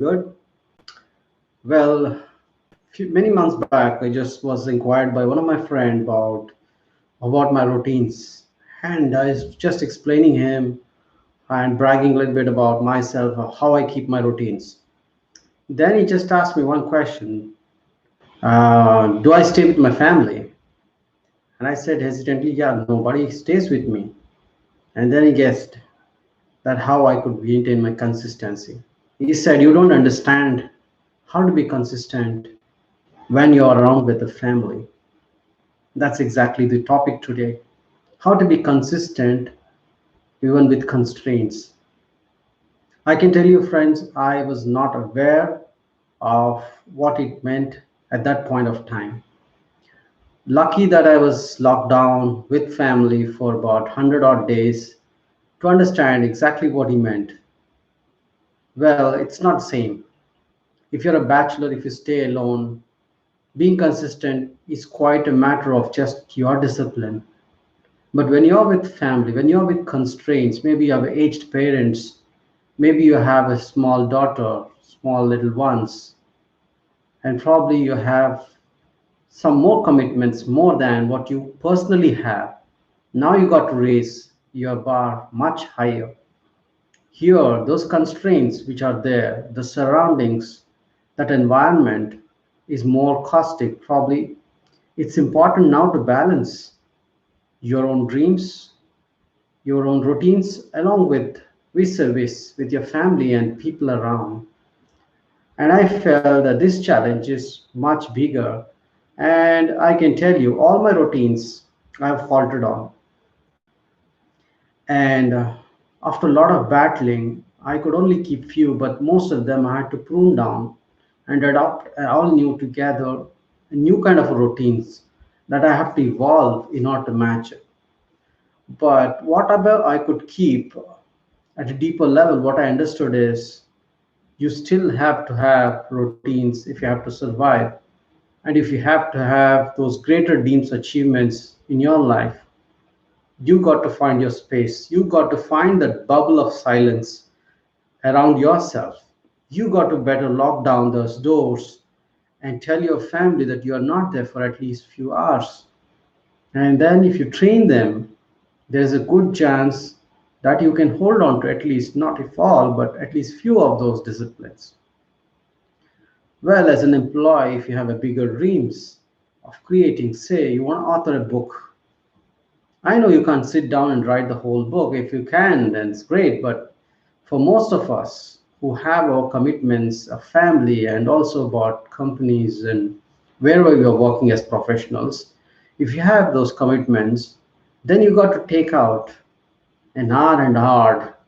Good. Well, many months back, I just was inquired by one of my friend about my routines, and I was just explaining him and bragging a little bit about myself, how I keep my routines. Then he just asked me one question: Do I stay with my family? And I said hesitantly, "Yeah, nobody stays with me." And then he guessed that how I could maintain my consistency. He said, "You don't understand how to be consistent when you're around with the family." That's exactly the topic today. How to be consistent even with constraints. I can tell you, friends, I was not aware of what it meant at that point of time. Lucky that I was locked down with family for about 100 odd days to understand exactly what he meant. Well, it's not the same. If you're a bachelor, if you stay alone, being consistent is quite a matter of just your discipline. But when you're with family, when you're with constraints, maybe you have aged parents, maybe you have a small daughter, small little ones, and probably you have some more commitments more than what you personally have. Now you got to raise your bar much higher. Here, those constraints which are there, the surroundings, that environment is more caustic. Probably it's important now to balance your own dreams, your own routines, along with service, with your family and people around. And I felt that this challenge is much bigger. And I can tell you, all my routines I've faltered on. And after a lot of battling, I could only keep few, but most of them I had to prune down and adopt all new together, a new kind of routines that I have to evolve in order to match it. But whatever I could keep at a deeper level, what I understood is you still have to have routines if you have to survive. And if you have to have those greater dreams, achievements in your life, you got to find your space. You got to find that bubble of silence around yourself. You got to better lock down those doors and tell your family that you are not there for at least few hours. And then if you train them, there's a good chance that you can hold on to at least not if all, but at least few of those disciplines. Well, as an employee, if you have a bigger dreams of creating, say you want to author a book, I know you can't sit down and write the whole book. If you can, then it's great. But for most of us who have our commitments, a family, and also about companies and wherever we are working as professionals, if you have those commitments, then you got to take out an hour and hour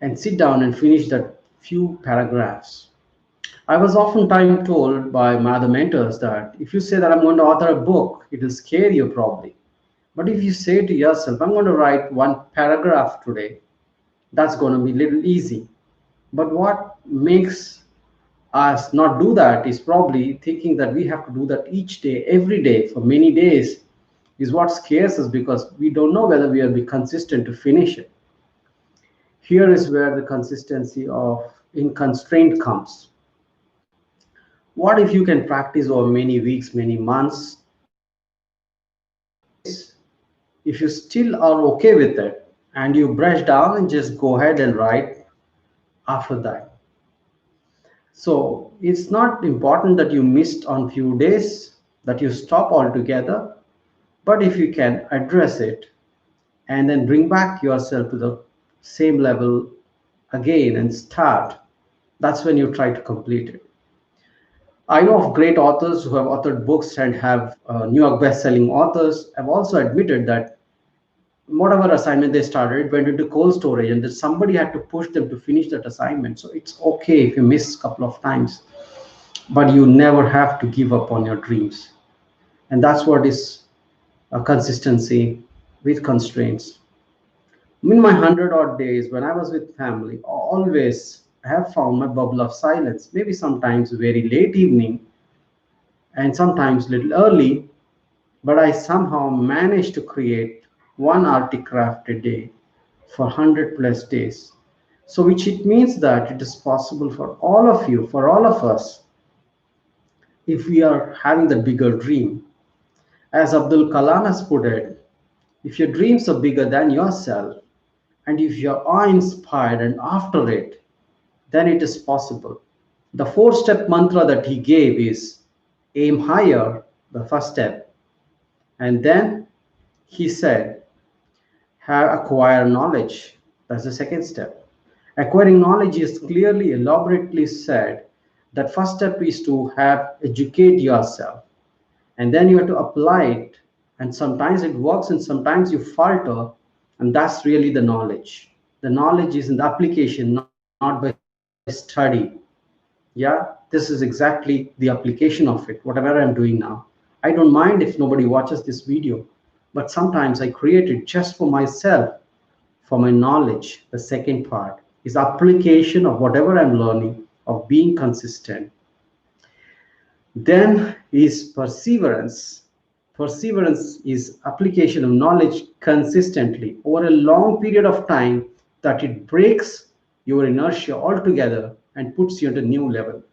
and sit down and finish that few paragraphs. I was oftentimes told by my other mentors that if you say that I'm going to author a book, it will scare you probably. But if you say to yourself, I'm going to write one paragraph today, that's going to be a little easy. But what makes us not do that is probably thinking that we have to do that each day, every day, for many days, is what scares us because we don't know whether we will be consistent to finish it. Here is where the consistency of in constraint comes. What if you can practice over many weeks, many months, if you still are okay with it and you brush down and just go ahead and write after that. So it's not important that you missed on few days, that you stop altogether, but if you can address it and then bring back yourself to the same level again and start, that's when you try to complete it. I know of great authors who have authored books and have New York best-selling authors have also admitted that whatever assignment they started, it went into cold storage, and that somebody had to push them to finish that assignment. So it's okay if you miss a couple of times, but you never have to give up on your dreams. And that's what is a consistency with constraints. In my 100 odd days when I was with family, always I have found my bubble of silence, maybe sometimes very late evening and sometimes little early, but I somehow managed to create one articraft a day for 100 plus days. So which it means that it is possible for all of you, for all of us, if we are having the bigger dream. As Abdul Kalam has put it, if your dreams are bigger than yourself, and if you are awe-inspired and after it, then it is possible. The four-step mantra that he gave is aim higher, the first step. And then he said, have acquire knowledge. That's the second step. Acquiring knowledge is clearly, elaborately said that first step is to have educate yourself, and then you have to apply it. And sometimes it works, and sometimes you falter, and that's really the knowledge. The knowledge is in the application, not by study. Yeah, this is exactly the application of it, whatever I'm doing now. I don't mind if nobody watches this video, but sometimes I create it just for myself, for my knowledge. The second part is application of whatever I'm learning, of being consistent. Then is perseverance. Perseverance is application of knowledge consistently over a long period of time, that it breaks your inertia altogether and puts you at a new level.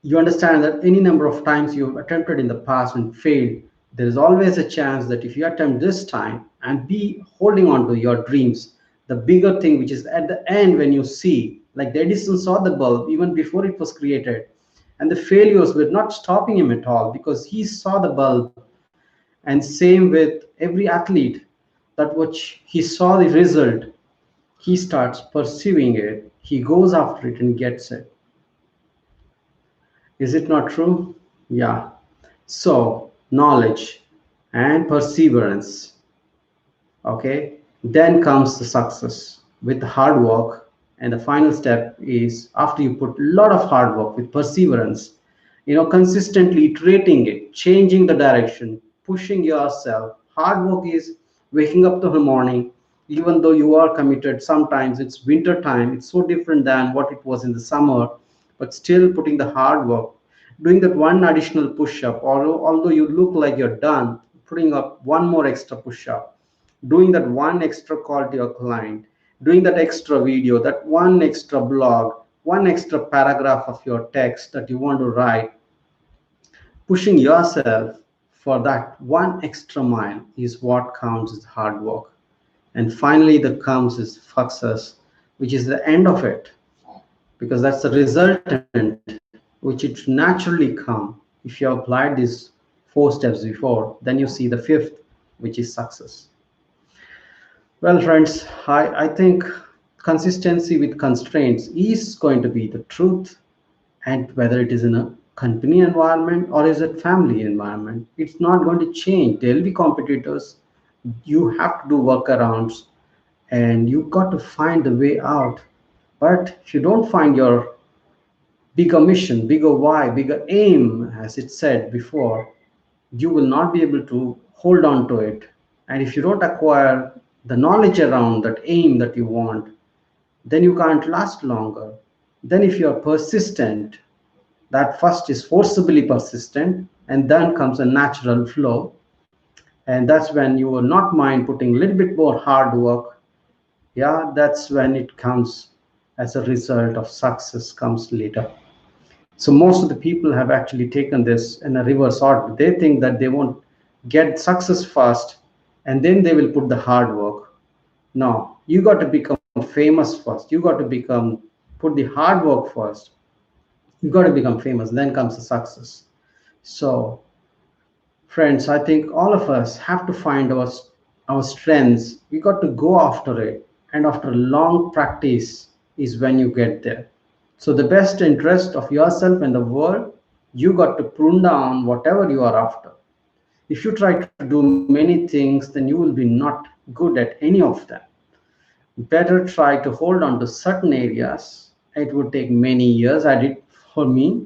You understand that any number of times you've attempted in the past and failed, there is always a chance that if you attempt this time and be holding on to your dreams, the bigger thing, which is at the end, when you see, like the Edison saw the bulb even before it was created, and the failures were not stopping him at all because he saw the bulb. And same with every athlete, that which he saw the result, he starts pursuing it, he goes after it and gets it. Is it not true? Yeah. So, knowledge and perseverance. Okay. Then comes the success with hard work. And the final step is after you put a lot of hard work with perseverance, consistently iterating it, changing the direction, pushing yourself. Hard work is waking up to the morning, even though you are committed. Sometimes it's winter time, it's so different than what it was in the summer, but still putting the hard work, doing that one additional push up, although you look like you're done, putting up one more extra push up, doing that one extra call to your client, doing that extra video, that one extra blog, one extra paragraph of your text that you want to write, pushing yourself for that one extra mile is what counts as hard work. And finally, the comes is success, which is the end of it, because that's the resultant which it naturally come. If you applied these four steps before, then you see the fifth, which is success. Well, friends, I think consistency with constraints is going to be the truth. And whether it is in a company environment or is it family environment, it's not going to change. There'll be competitors. You have to do workarounds, and you got to find the way out. But if you don't find your bigger mission, bigger why, bigger aim, as it said before, you will not be able to hold on to it. And if you don't acquire the knowledge around that aim that you want, then you can't last longer. Then if you are persistent, that first is forcibly persistent, and then comes a natural flow. And that's when you will not mind putting a little bit more hard work. Yeah, that's when it comes as a result of success comes later. So most of the people have actually taken this in a reverse order. They think that they won't get success first and then they will put the hard work. No, you got to become famous first. You got to become, put the hard work first. You got to become famous, then comes the success. So friends, I think all of us have to find our strengths. We got to go after it, and after long practice is when you get there. So the best interest of yourself and the world, you got to prune down whatever you are after. If you try to do many things, then you will be not good at any of them. Better try to hold on to certain areas. It would take many years. I did for me.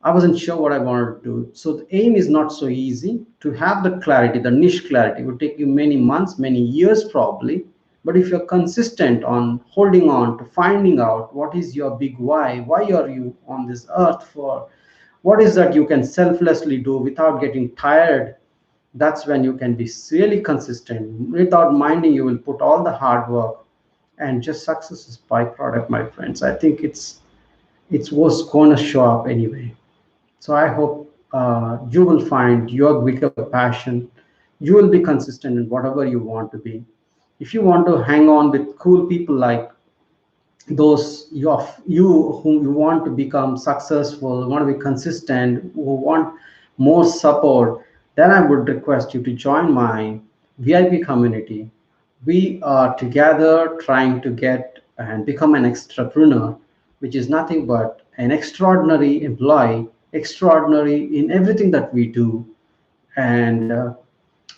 I wasn't sure what I wanted to do. So the aim is not so easy. To have the clarity, the niche clarity, would take you many months, many years probably. But if you're consistent on holding on to finding out what is your big why are you on this earth for, what is that you can selflessly do without getting tired, that's when you can be really consistent. Without minding, you will put all the hard work, and just success is byproduct, my friends. I think it's what's going to show up anyway. So I hope you will find your bigger passion. You will be consistent in whatever you want to be. If you want to hang on with cool people like those you whom you want to become successful, want to be consistent, who want more support, then I would request you to join my VIP community. We are together trying to get and become an entrepreneur, which is nothing but an extraordinary employee, extraordinary in everything that we do. And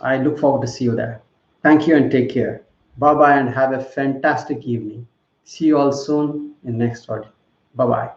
I look forward to see you there. Thank you and take care. Bye bye and have a fantastic evening. See you all soon in next audio. Bye bye.